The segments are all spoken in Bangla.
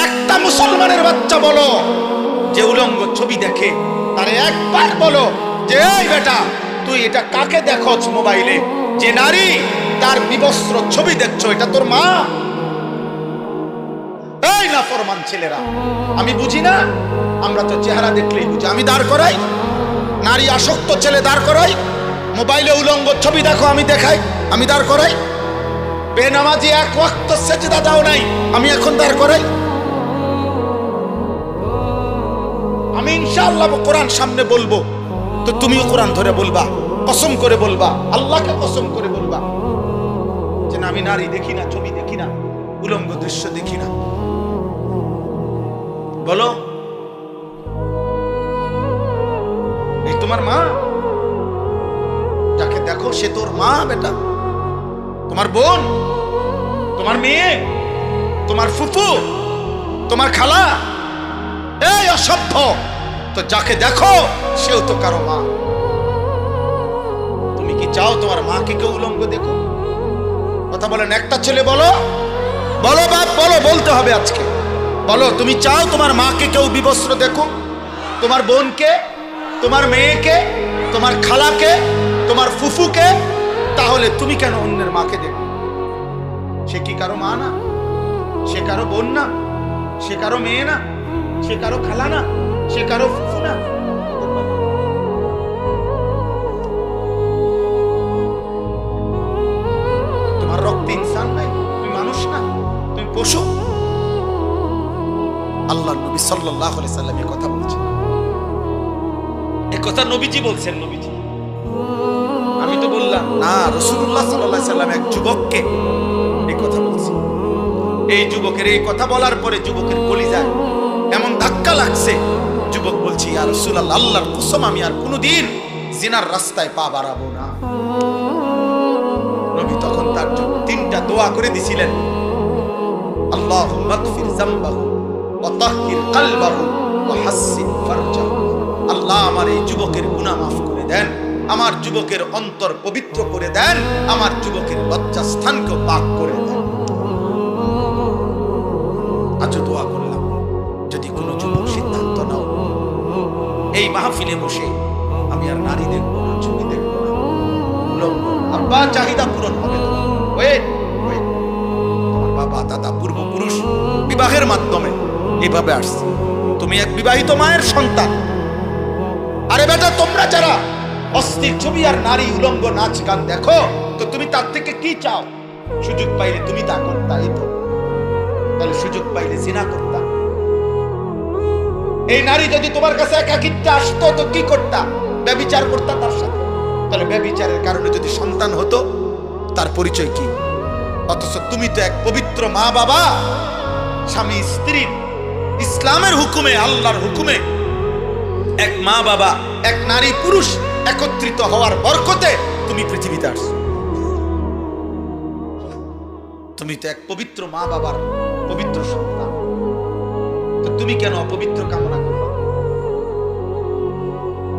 একটা মুসলমানের বাচ্চা বলো যে উলঙ্গ ছবি দেখে, তারে একবার বলো যে এই বেটা তুই এটা কাকে দেখছ মোবাইলে, যে নারী তার বিবস্ত্র ছবি দেখছো, এটা তোর মা? এই নাফরমান ছেলেরা, আমি বুঝি না, আমরা তো চেহারা দেখলেই বুঝি। আমি দাঁড় করাই, নারী আসক্ত ছেলে দাঁড় করাই, মোবাইলে উলঙ্গ ছবি দেখো আমি দেখাই, আমি দাঁড় করাই। বেনামাজি এক ওয়াক্ত সেজদা দাও নাই, আমি এখন দাঁড় করাই। আমি ইনশাআল্লাহ কোরআন সামনে বলবো, তো তুমিও কোরআন ধরে বলবা, কসম করে বলবা, আল্লাহকে কসম করে বলবা যে না, আমি নারী দেখি না, ছবি দেখি না, উলঙ্গ দৃশ্য দেখি না। বলো, এই তোমার মা? যাকে দেখো সে তোর মা বেটা, তোমার বোন, তোমার মেয়ে, তোমার ফুফু, তোমার খালা? এই অসভ্য, তো যাকে দেখো সেও তো কারো মা। তুমি কি চাও তোমার মাকে কেউ উলঙ্গ দেখো? কথা বলেন, একটা ছেলে বলো, বলো বাপ, বলো, বলতে হবে আজকে। বলো, তুমি চাও তোমার মাকে কেউ বিবস্ত্র দেখো? তোমার বোনকে, তোমার মেয়েকে, তোমার খালাকে, তোমার ফুফুকে? তাহলে তুমি কেন অন্যের মাকে দেখো? সে কি কারো মা না? সে কারো বোন না? সে কারো মেয়ে না? সে কারো খালা না? সে কারো ফুফু না? তোমার রক্তে ইনসান নাই? তুমি মানুষ না? তুমি পশু? আল্লাহ নবী সাল্লাল্লাহু আলাইহি সাল্লাম এই কথা বলছেন। এই কথা নবীজি বলছেন। নবীজি, আমি তো বললাম না, রাসূলুল্লাহ সাল্লাল্লাহু আলাইহি সাল্লাম এক যুবককে এই কথা বলছেন। এই যুবকের এই কথা বলার পরে যুবকের কলিজায় এমন ধাক্কা লাগছে, যুবক বলছে, ইয়া রাসূলুল্লাহ, আল্লাহর কসম আমি আর কোনোদিন জিনার রাস্তায় পা বাড়াবো না। নবী তখন তার জন্য তিনটা দোয়া করে দিছিলেন, আল্লাহুম্মা গফির যামবাহু ওয়া তাহহির কলবাহু ওয়া হাসসিন ফারজাহু। আল্লাহ আমার এই যুবকের গুনাহ মাফ করে দেন, আমার যুবকের অন্তর পবিত্র করে দেন, আমার যুবকের লজ্জাস্থানকে পাক করে দেন। আজ দোয়া করলাম, যদি কোনো যুবক সিদ্ধান্ত নাও এই মাহফিলে বসে আমি আর নারী দেখবো না, ছবি দেখবো না, উলঙ্গ, আব্বা চাহিদা পূরণ হবে তো। তোমার বাবা দাদা পূর্বপুরুষ বিবাহের মাধ্যমে এইভাবে আসছে, তুমি এক বিবাহিত মায়ের সন্তান। আরে বেটা, তোমরা যারা অস্থির ছবি আর নারী উলঙ্গ নাচ গান দেখো, তো তুমি তার থেকে কি চাও? সুযোগ পাইলে তুমি তা করতা, এই তো। তাহলে সুযোগ পাইলে জিনা করতা। এই নারী যদি তোমার কাছে একাকিত্বে আসতো তো কি করতা? ব্যভিচার করতা তার সাথে। তাহলে ব্যভিচারের কারণে যদি সন্তান হতো, তার পরিচয় কি? অথচ তুমি তো এক পবিত্র মা বাবা, স্বামী স্ত্রীর ইসলামের হুকুমে, আল্লাহর হুকুমে এক মা বাবা, এক নারী পুরুষ একত্রিত হওয়ার বরকতে তুমি পৃথিবীতে আসছো। তুমি তো এক পবিত্র মা বাবার পবিত্র সন্তান, তো তুমি কেন অপবিত্র কামনা করো?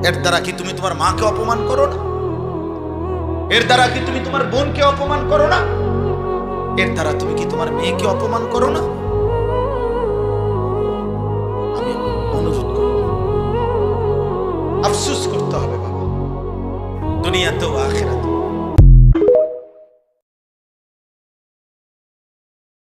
এর দ্বারা কি তুমি তোমার মাকে অপমান করো না? এর দ্বারা কি তুমি তোমার বোনকে অপমান করো না? এর দ্বারা তুমি কি তোমার মেয়েকে অপমান করো না? আমি অনুরোধ করব, আফসোস করতে হবে বাবা, দুনিয়াতেও আখিরাতেও।